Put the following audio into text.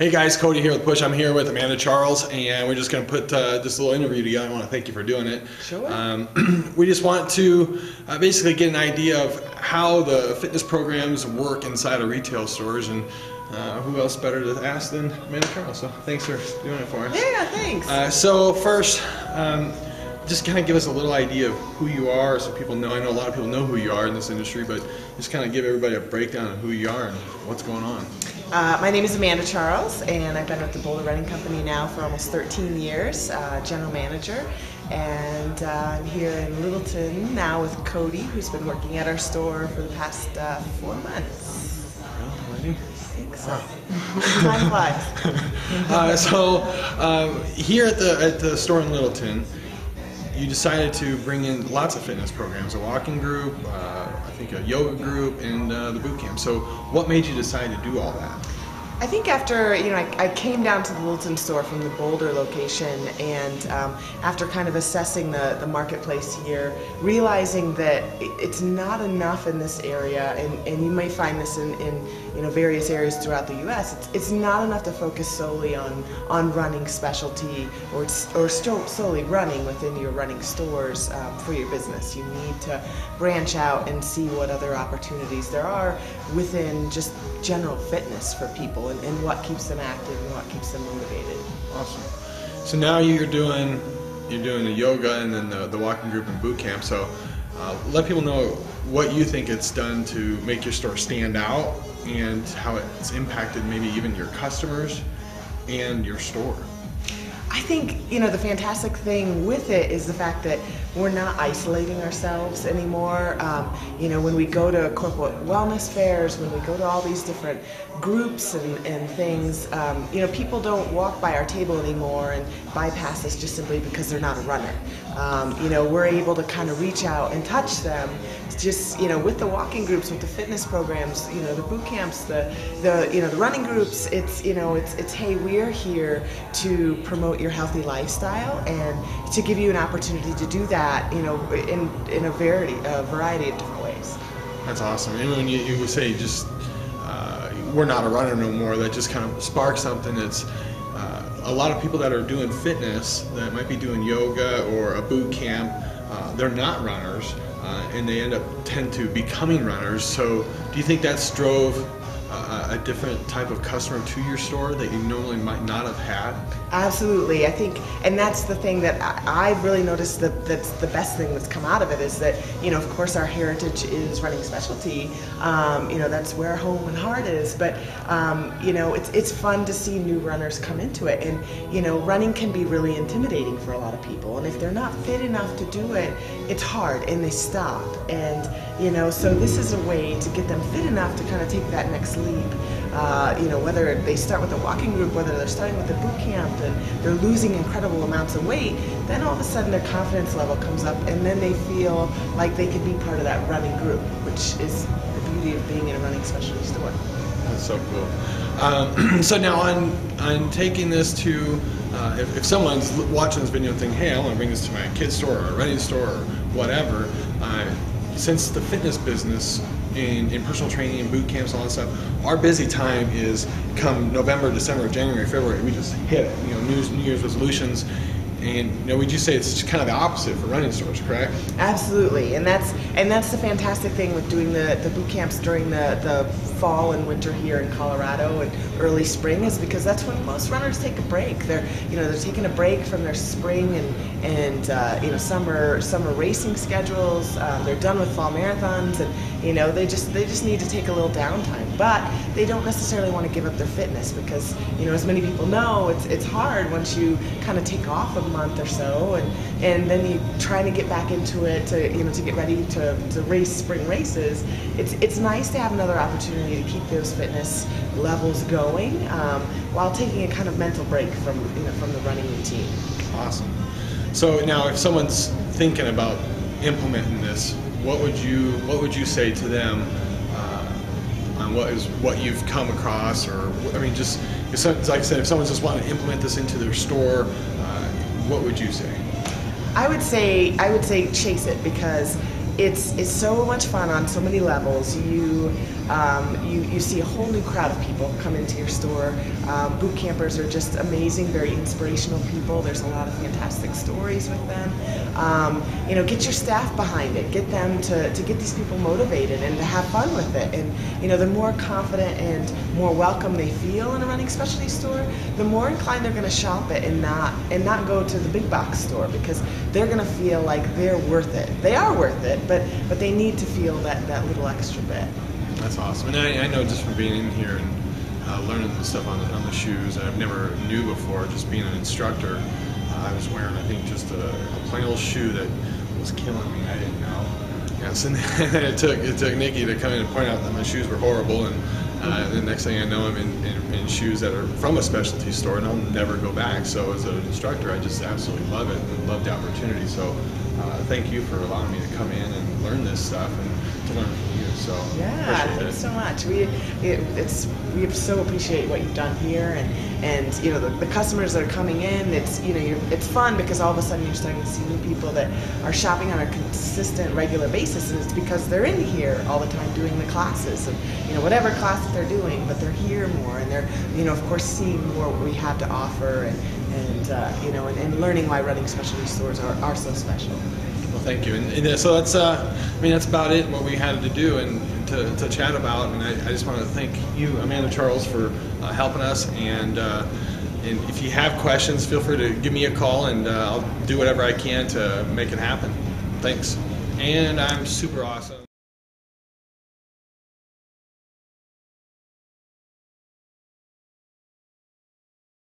Hey guys, Cody here with Push. I'm here with Amanda Charles, and we're just going to put this little interview together. I want to thank you for doing it. Sure. We just want to basically get an idea of how the fitness programs work inside of retail stores, and who else better to ask than Amanda Charles. So thanks for doing it for us. Yeah, thanks. So first, just kind of give us a little idea of who you are so people know. I know a lot of people know who you are in this industry, but just kind of give everybody a breakdown of who you are and what's going on. My name is Amanda Charles, and I've been with the Boulder Running Company now for almost 13 years, general manager. And I'm here in Littleton now with Cody, who's been working at our store for the past 4 months. Really? I think so. Time flies. Here at the store in Littleton, you decided to bring in lots of fitness programs, a walking group, I think a yoga group, and the boot camp. So what made you decide to do all that? I think after, I came down to the Littleton store from the Boulder location, and after kind of assessing the marketplace here, realizing that it's not enough in this area, and you may find this in various areas throughout the U.S., it's not enough to focus solely on running specialty or solely running within your running stores for your business. You need to branch out and see what other opportunities there are within just general fitness for people, and what keeps them active and what keeps them motivated. Awesome. So now you're doing the yoga and then the walking group and boot camp. So let people know what you think it's done to make your store stand out and how it's impacted maybe even your customers and your store. I think, the fantastic thing with it is the fact that we're not isolating ourselves anymore. When we go to corporate wellness fairs, when we go to all these different groups and things, people don't walk by our table anymore and bypass us just simply because they're not a runner. We're able to kind of reach out and touch them just, with the walking groups, with the fitness programs, the boot camps, the running groups. It's hey, we're here to promote your healthy lifestyle and to give you an opportunity to do that, in a variety of different ways. That's awesome. And when you say just we're not a runner no more, that just kind of sparks something. That's a lot of people that are doing fitness, that might be doing yoga or a boot camp, they're not runners, and they tend to becoming runners. So do you think that's drove a different type of customer to your store that you normally might not have had? Absolutely. I think, and that's the thing that I've really noticed that's the best thing that's come out of it is that, of course our heritage is running specialty. That's where home and heart is, but, it's fun to see new runners come into it. And, running can be really intimidating for a lot of people. And if they're not fit enough to do it, it's hard and they stop. And, so this is a way to get them fit enough to kind of take that next leap. Whether they start with a walking group, whether they're starting with a boot camp and they're losing incredible amounts of weight, then all of a sudden their confidence level comes up and then they feel like they could be part of that running group, which is the beauty of being in a running specialty store. That's so cool. So now on taking this to, if someone's watching this video and thinking, hey, I want to bring this to my kid's store or a running store or whatever, since the fitness business in personal training and boot camps and all that stuff, our busy time is come November, December, January, February. We just hit it, New Year's resolutions. And would you say it's kind of the opposite for running stores, correct? Absolutely, and that's the fantastic thing with doing the boot camps during the fall and winter here in Colorado and early spring, is because that's when most runners take a break. They're taking a break from their spring and summer racing schedules. They're done with fall marathons, and they just need to take a little downtime. But they don't necessarily want to give up their fitness because as many people know, it's hard once you kind of take off a month or so, and then you try to get back into it to get ready to race spring races. It's nice to have another opportunity to keep those fitness levels going while taking a kind of mental break from the running routine. Awesome. So now, if someone's thinking about implementing this, what would you say to them on what you've come across, or just like I said, if someone's just wanting to implement this into their store, what would you say? I would say chase it, because it's so much fun on so many levels. You see a whole new crowd of people come into your store. Boot campers are just amazing, very inspirational people. There's a lot of fantastic stories with them. Get your staff behind it. Get them to get these people motivated and to have fun with it. And the more confident and more welcome they feel in a running specialty store, the more inclined they're going to shop it and not go to the big box store, because they're going to feel like they're worth it. They are worth it, but they need to feel that little extra bit. That's awesome. And I know just from being in here and learning the stuff on the shoes I've never knew before, just being an instructor, I was wearing, I think, just a plain old shoe that was killing me. I didn't know. Yes, and then it took Nikki to come in and point out that my shoes were horrible, and the next thing I know, I'm in shoes that are from a specialty store, and I'll never go back. So as an instructor, I just absolutely love it and love the opportunity. So thank you for allowing me to come in and learn this stuff and to learn from you. So yeah, thanks so much. We so appreciate what you've done here, and the customers that are coming in. It's fun because all of a sudden you're starting to see new people that are shopping on a consistent, regular basis, and it's because they're in here all the time doing the classes, and whatever class that they're doing, but they're here more, and they're of course seeing more what we have to offer, and learning why running specialty stores are so special. Well, thank you. And so that's that's about it, what we had to do and to chat about. And I just want to thank you, Amanda Charles, for helping us. And if you have questions, feel free to give me a call, and I'll do whatever I can to make it happen. Thanks. And I'm super awesome.